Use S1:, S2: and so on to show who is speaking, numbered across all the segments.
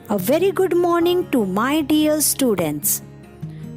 S1: A very good morning to my dear students.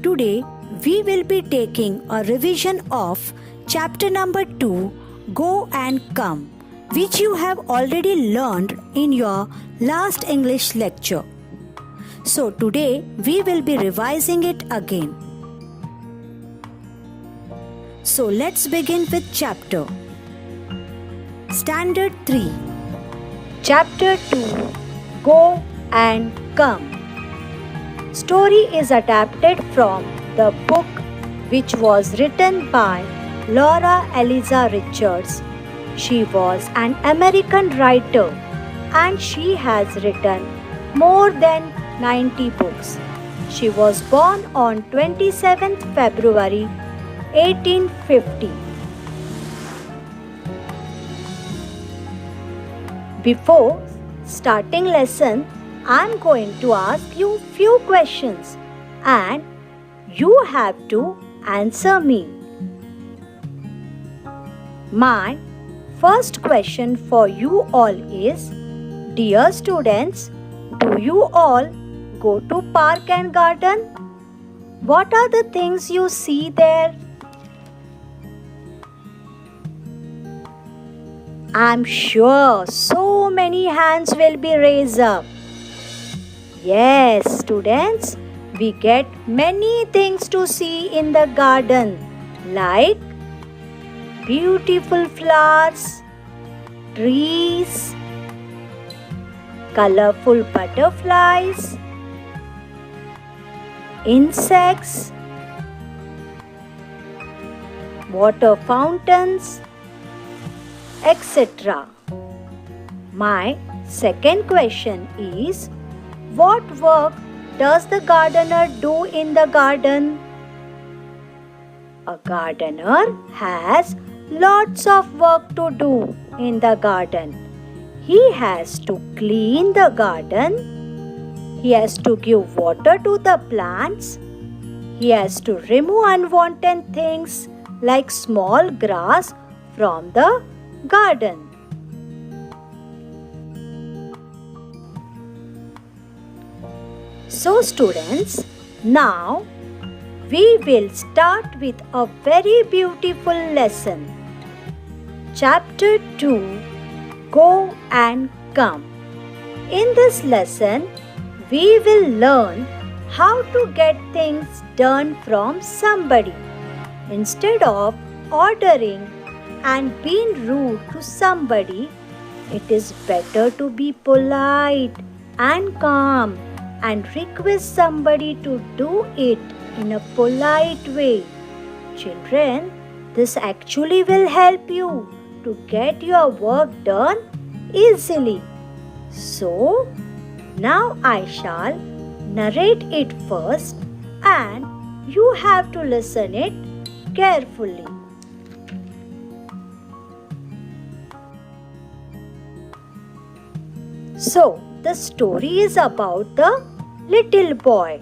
S1: Today we will be taking a revision of chapter number 2, Go and Come, which you have already learned in your last English lecture. So today we will be revising it again. So let's begin with chapter. Standard 3. Chapter 2, Go and Come. Story is adapted from the book which was written by Laura Eliza Richards. She was an American writer and she has written more than 90 books. She was born on 27th February 1850. Before starting lesson, I am going to ask you few questions and you have to answer me. My first question for you all is, dear students, do you all go to park and garden? What are the things you see there? I am sure so many hands will be raised up. Yes, students, we get many things to see in the garden, like beautiful flowers, trees, colorful butterflies, insects, water fountains, etc. My second question is, what work does the gardener do in the garden? A gardener has lots of work to do in the garden. He has to clean the garden. He has to give water to the plants. He has to remove unwanted things like small grass from the garden. So students, now we will start with a very beautiful lesson. Chapter 2, Go and Come. In this lesson, we will learn how to get things done from somebody. Instead of ordering and being rude to somebody, it is better to be polite and calm and request somebody to do it in a polite way. Children, this actually will help you to get your work done easily. So, now I shall narrate it first and you have to listen it carefully. So, the story is about the little boy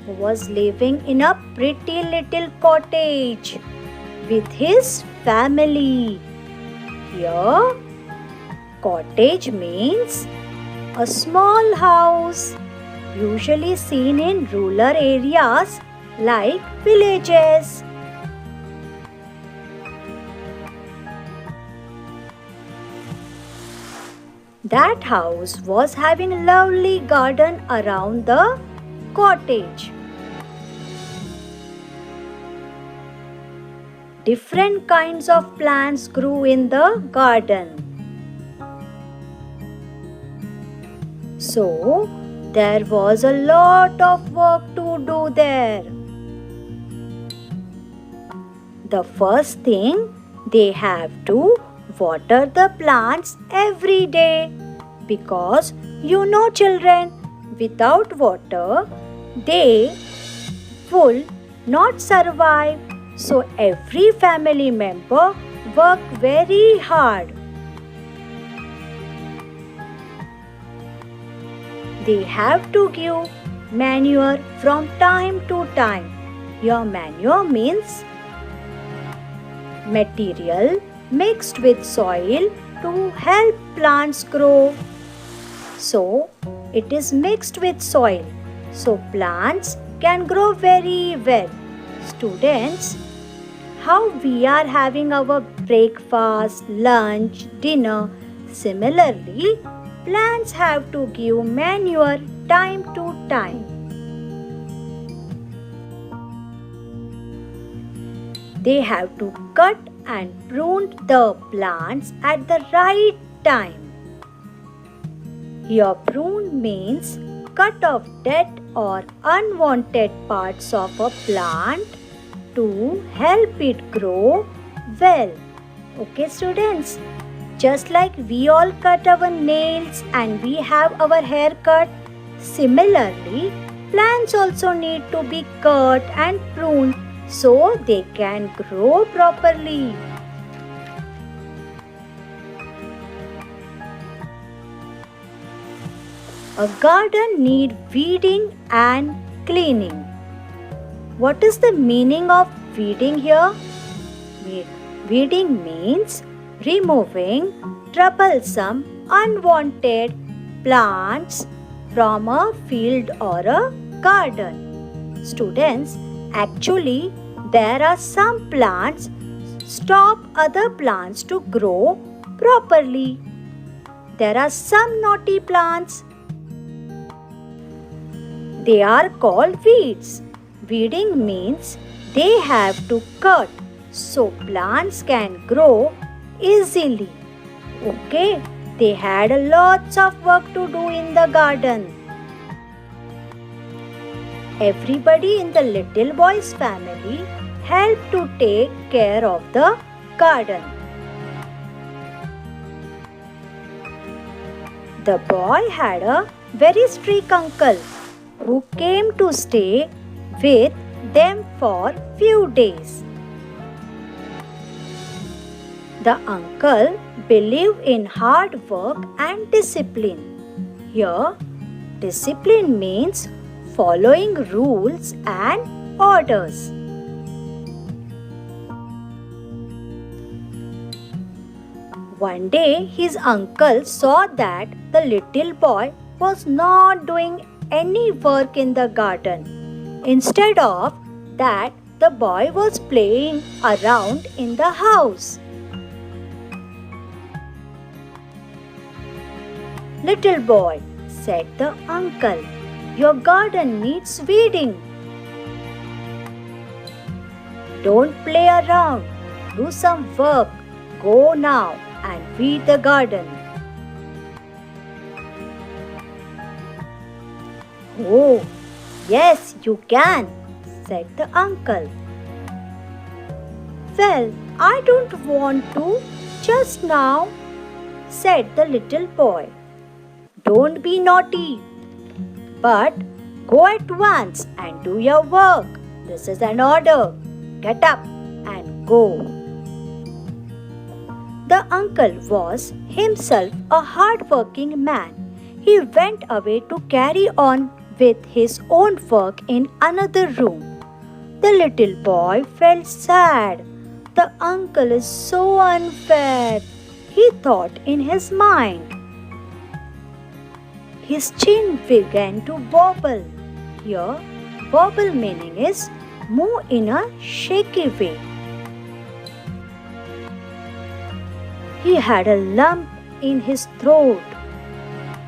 S1: who was living in a pretty little cottage with his family. Here, cottage means a small house usually seen in rural areas like villages. That house was having a lovely garden around the cottage. Different kinds of plants grew in the garden. So, there was a lot of work to do there. The first thing, they have to water the plants every day because you know children, without water they will not survive. So every family member work very hard. They have to give manure from time to time. Your manure means material mixed with soil to help plants grow. so it is mixed with soil, so plants can grow very well. Students, how we are having our breakfast, lunch, dinner. Similarly, plants have to give manure time to time. They have to cut and prune the plants at the right time. Here, prune means cut off dead or unwanted parts of a plant to help it grow well. Okay, students? Just like we all cut our nails and we have our hair cut, similarly, plants also need to be cut and pruned so they can grow properly. A garden needs weeding and cleaning. What is the meaning of weeding here? Weeding means removing troublesome, unwanted plants from a field or a garden. Students, actually, there are some plants stop other plants to grow properly. There are some naughty plants. They are called weeds. Weeding means they have to cut so plants can grow easily. Okay, they had lots of work to do in the garden. Everybody in the little boy's family helped to take care of the garden. The boy had a very strict uncle who came to stay with them for few days. The uncle believed in hard work and discipline. Here, discipline means following rules and orders. One day, his uncle saw that the little boy was not doing any work in the garden. Instead of that, the boy was playing around in the house. "Little boy," said the uncle, "your garden needs weeding. Don't play around. Do some work. Go now and weed the garden." "Oh, yes, you can," said the uncle. "Well, I don't want to just now," said the little boy. "Don't be naughty, but go at once and do your work. This is an order. Get up and go." The uncle was himself a hard-working man. He went away to carry on with his own work in another room. The little boy felt sad. The uncle is so unfair, he thought in his mind. His chin began to wobble. Here, wobble meaning is move in a shaky way. He had a lump in his throat.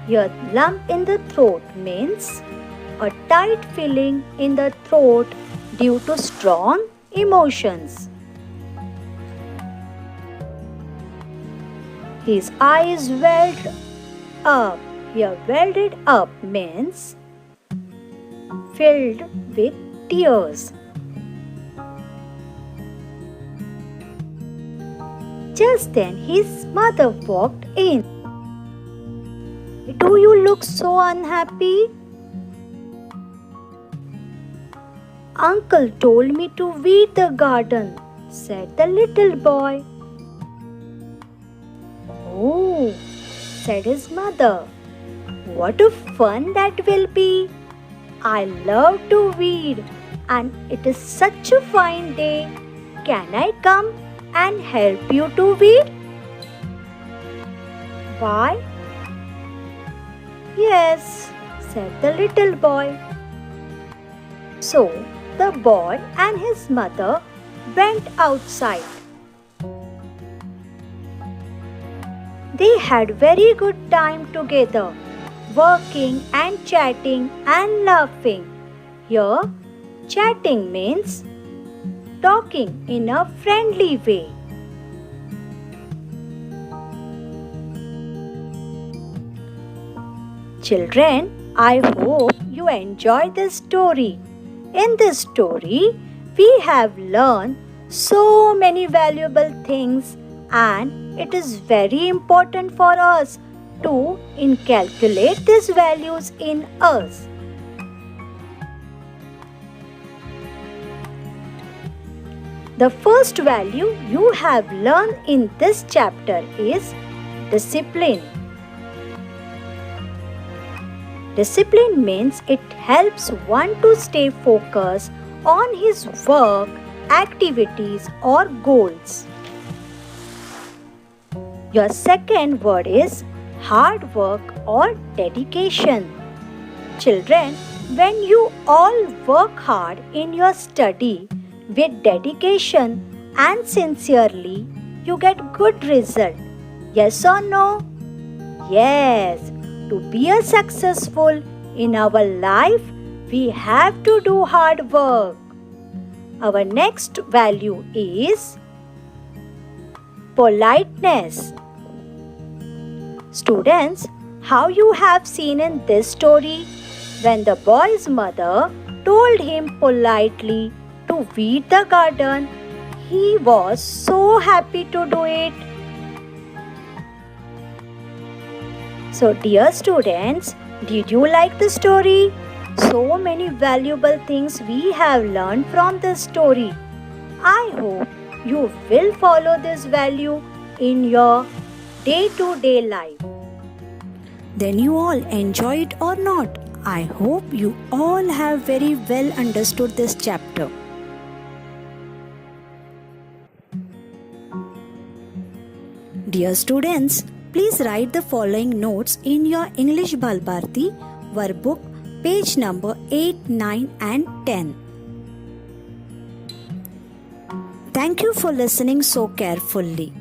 S1: Here, lump in the throat means a tight feeling in the throat due to strong emotions. His eyes welled up. Here, welded up means filled with tears. Just then his mother walked in. "Do you look so unhappy?" "Uncle told me to weed the garden," said the little boy. "Oh," said his mother, "what a fun that will be. I love to weed and it is such a fine day. Can I come and help you to weed?" "Why?" Yes, said the little boy. So the boy and his mother went outside. They had very good time together, working and chatting and laughing. Here, chatting means talking in a friendly way. Children, I hope you enjoy this story. In this story, we have learned so many valuable things, and it is very important for us to inculcate these values in us. The first value you have learned in this chapter is discipline. Discipline means it helps one to stay focused on his work, activities, or goals. Your second word is hard work or dedication. Children, when you all work hard in your study with dedication and sincerely, you get good result. Yes or no? Yes. To be a successful in our life, we have to do hard work. Our next value is politeness. Students, how you have seen in this story, when the boy's mother told him politely to weed the garden, he was so happy to do it. So dear students, did you like the story? So many valuable things we have learned from this story. I hope you will follow this value in your day-to-day life. Then you all enjoy it or not? I hope you all have very well understood this chapter. Dear students, please write the following notes in your English Balbharti workbook, page number 8, 9 and 10. Thank you for listening so carefully.